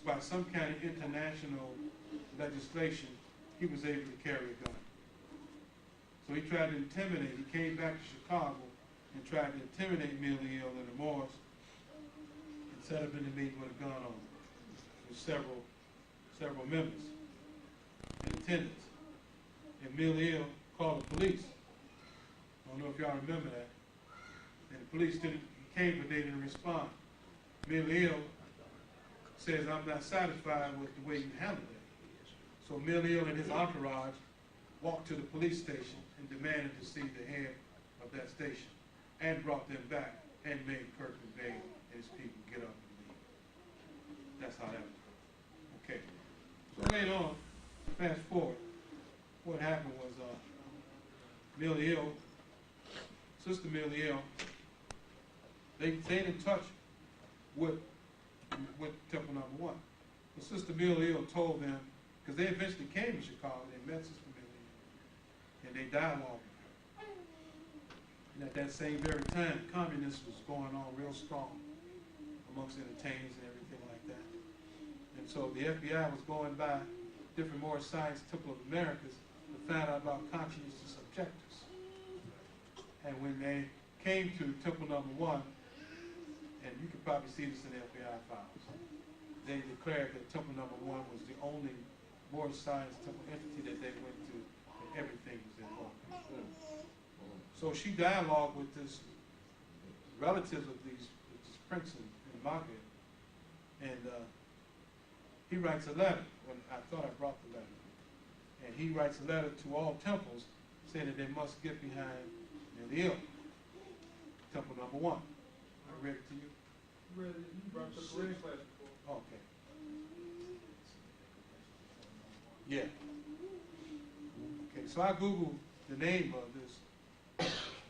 by some kind of international legislation, he was able to carry a gun. So he tried to intimidate. He came back to Chicago and tried to intimidate Miliel and the Moors and set up in the meeting with a gun on him with several members in attendance. And Miliel called the police. I don't know if y'all remember that. And the police came, but they didn't respond. Miliel says, I'm not satisfied with the way you handled it. So Miliel and his entourage walked to the police station and demanded to see the head of that station and brought them back and made Kirkland Bay and his people get up and leave. That's how that went. Okay. So later on, fast forward, what happened was Miliel, Sister Miliel, they stayed in touch with Temple Number One. But Sister Miliel told them, because they eventually came to Chicago, they met Sister Miliel, and they dialogued with her. And at that same very time, communism was going on real strong amongst entertainers and everything like that. And so the FBI was going by different Moorish Science Temple of Americas to find out about conscientious objectors. And when they came to Temple Number One, and you can probably see this in the FBI files, they declared that Temple Number One was the only Moorish Science Temple entity that they went to, and everything was in order. So she dialogued with this relatives of this prince in Maghreb, and he writes a letter. When I thought I brought the letter, and he writes a letter to all temples saying that they must get behind Miliel, Temple Number One. I read it to you. You brought the reading class before. Okay. Yeah. Okay, so I Googled the name of this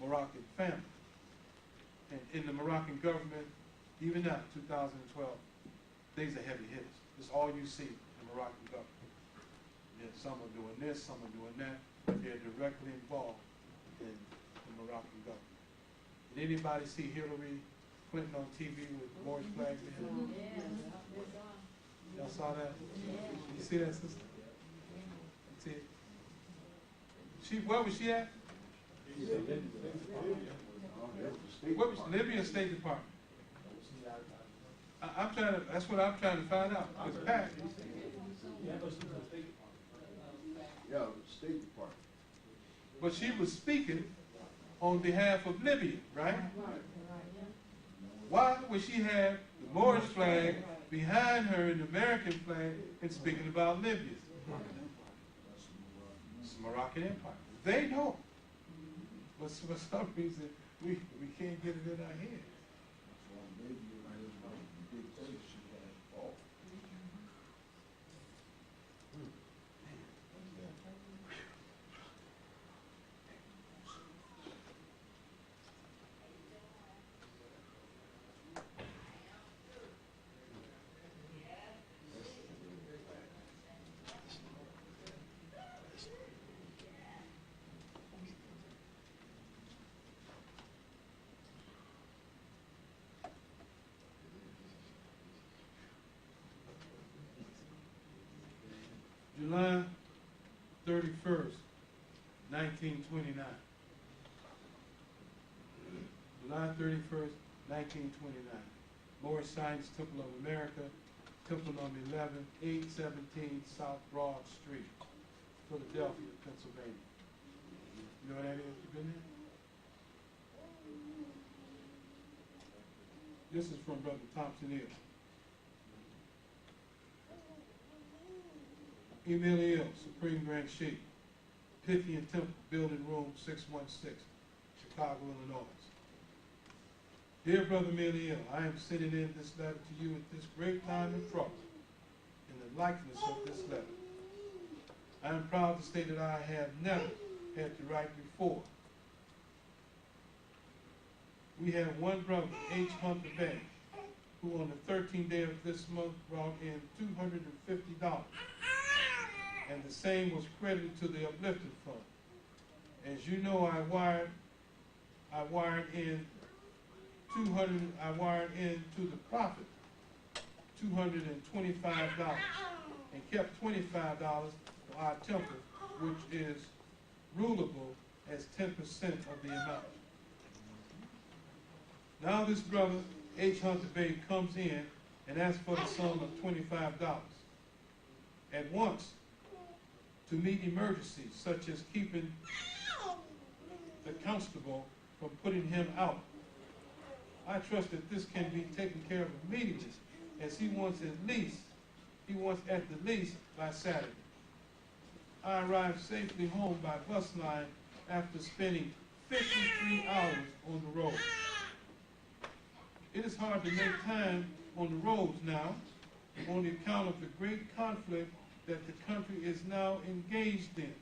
Moroccan family. And in the Moroccan government, even now, 2012, these are heavy hitters. It's all you see in the Moroccan government. Yeah, some are doing this, some are doing that. They're directly involved in the Moroccan government. Did anybody see Hillary Clinton on TV with the Moorish flag behind her? Y'all saw that? You see that, sister? That's it. Where was she at? What was Libya State Department? That's what I'm trying to find out. It's Pat. Yeah, State Department. But she was speaking on behalf of Libya, right? Why would she have the Moorish flag behind her and the American flag and speaking about Libya? It's the Moroccan Empire. They know. But for some reason, we can't get it in our head. July 31st, 1929. July 31st, 1929. Moorish Science Temple of America, Temple number 11, 817 South Broad Street, Philadelphia, Pennsylvania. You know what that is? You been there? This is from Brother Thompson Hill. Miliel, Supreme Grand Sheikh, Pythian Temple, Building Room 616, Chicago, Illinois. Dear Brother Miliel, I am sending in this letter to you at this great time of trouble in the likeness of this letter. I am proud to state that I have never had to write before. We have one brother, H. Hunter Bay, who on the 13th day of this month brought in $250. And the same was credited to the uplifted fund. As you know, I wired in to the prophet $225 and kept $25 for our temple, which is rulable as 10% of the amount. Now this brother, H. Hunter Bay, comes in and asks for the sum of $25 at once to meet emergencies such as keeping the constable from putting him out. I trust that this can be taken care of immediately, as he wants at the least by Saturday. I arrived safely home by bus line after spending 53 hours on the road. It is hard to make time on the roads now on the account of the great conflict that the country is now engaged in.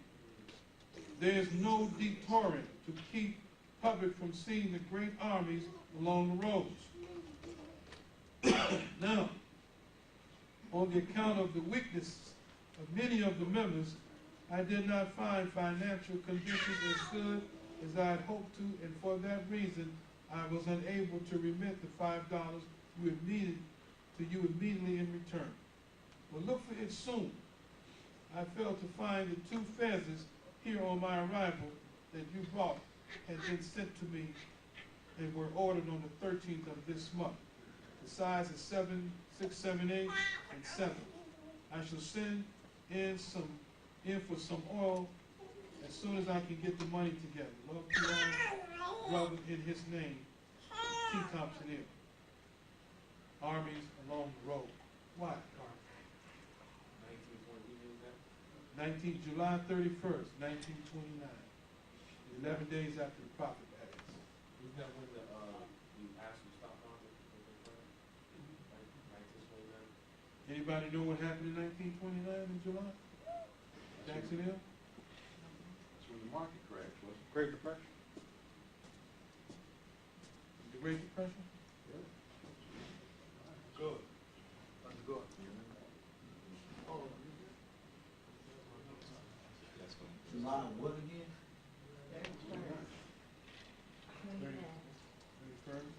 There is no deterrent to keep public from seeing the great armies along the roads. Now, on the account of the weakness of many of the members, I did not find financial conditions as good as I had hoped to, and for that reason, I was unable to remit the $5 you had needed to you immediately in return. Well, look for it soon. I failed to find the 2 fezzes here on my arrival that you brought had been sent to me and were ordered on the 13th of this month. The size is 7, 6, 7, 8, and 7. I shall send in for some oil as soon as I can get the money together. Love to all, brother, in his name, T. Thompson Hill. Armies along the road. Why? July 31st, 1929. 11 days after the prophet passed. Isn't that when the actually stopped on it? 1929? Anybody know what happened in 1929 in July? Jackson Hill? That's when the market crashed, wasn't it? Great Depression. The Great Depression? Yeah. Good. That's good. July what again? 31st?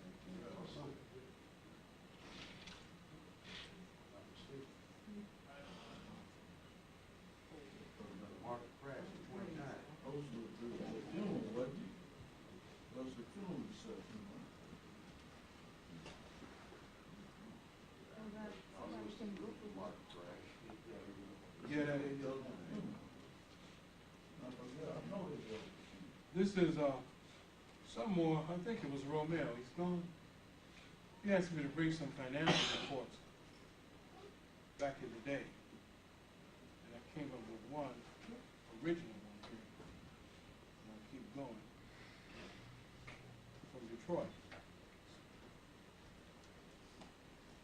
The market crashed in 29. Those were the funerals, wasn't it? Those were the funeral reception, right? The market crashed. Yeah, that is. I know it was. This is some more, I think it was Romeo. He's gone. He asked me to bring some financial reports back in the day. And I came up with one, original one here. And I'll keep going. From Detroit.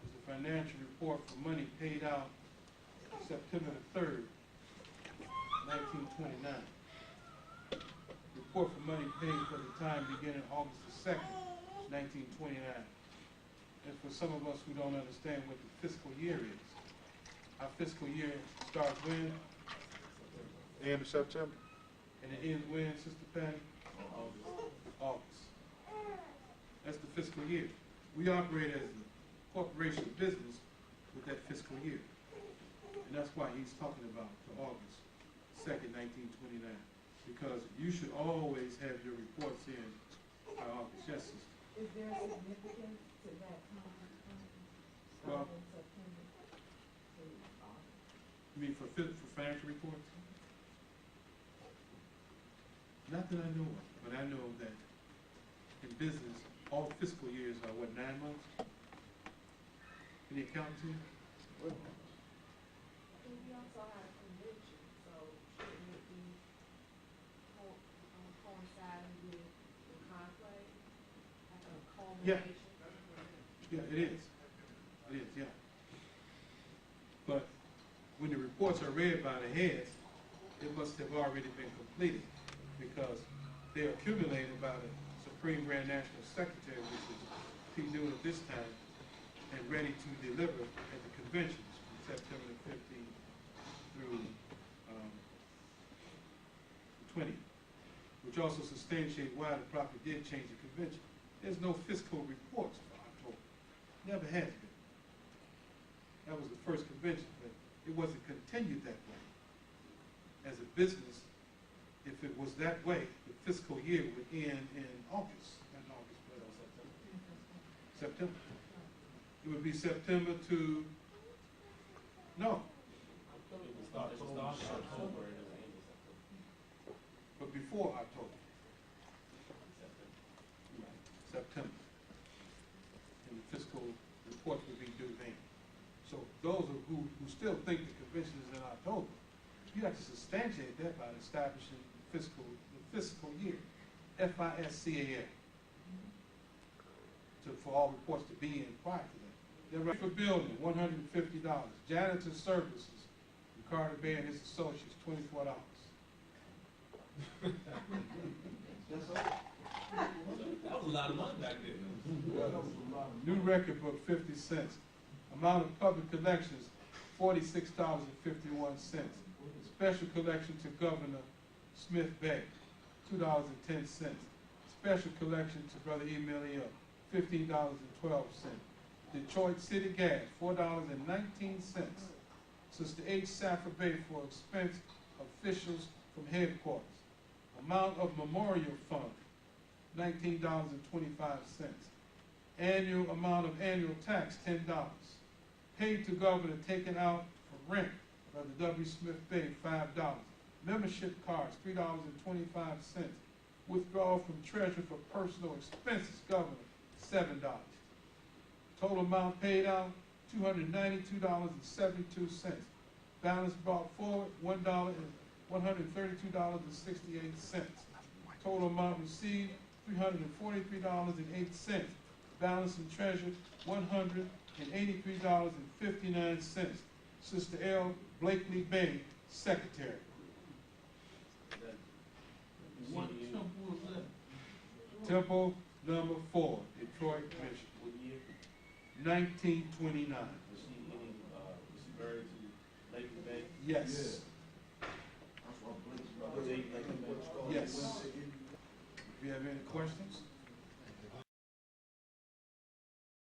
It's a financial report for money paid out September the 3rd, 1929. Report for money paid for the time beginning August the 2nd, 1929. And for some of us who don't understand what the fiscal year is, our fiscal year starts when? End of September. And it ends when, Sister Patty? August. That's the fiscal year. We operate as a corporation business with that fiscal year. And that's why he's talking about the August 2nd, 1929. Because you should always have your reports in by August. Yes, sister. Is there a significance to that time? Well, Starting September to August? You mean for financial reports? Not that I know of, but I know that in business, all fiscal years are what, 9 months? Any accountants here? We also have a convention, so shouldn't it be coinciding with the conclave? Like a culmination? Yeah, it is. It is, yeah. But when the reports are read by the heads, it must have already been completed because they're accumulated by the Supreme Grand National Secretary, which is P. Newton at this time, and ready to deliver at the conventions from September the 15th through 20th, which also substantiate why the prophet did change the convention. There's no fiscal reports for October. Never has been. That was the first convention, but it wasn't continued that way. As a business, if it was that way, the fiscal year would end in August, not August, but September. It would be September to, no, It would start in October and it would end in September. but before October, September. September. And the fiscal reports would be due then. So those who still think the convention is in October, you have to substantiate that by establishing the fiscal year, FISCAL, for all reports to be in prior to that. Then rent for building, $150. Janitor services, Ricardo Bay and his associates, $24. That's all. That was a lot of money back then. That was a lot of New money. record book, 50 cents. Amount of public collections, $46.51. Special collection to Governor Smith Bay, $2.10. Special collection to Brother Emilio, $15.12. Detroit City Gas, $4.19. Sister H. Safford Bay for expense officials from headquarters. Amount of memorial fund, $19.25. Annual amount of annual tax, $10. Paid to governor taken out for rent, Brother W. Smith Bay, $5. Membership cards, $3.25. Withdrawal from treasury for personal expenses, governor, $7. Total amount paid out, $292.72. Balance brought forward, $132.68. Total amount received, $343.08. Balance in treasury, $183.59. Sister L. Blakely Bay, Secretary. What temple was that? Temple number 4, Detroit, Michigan, What year? 1929. Was she buried to Lake Bay? Yes. That's what Blake's Was it like Yes. If you have any questions?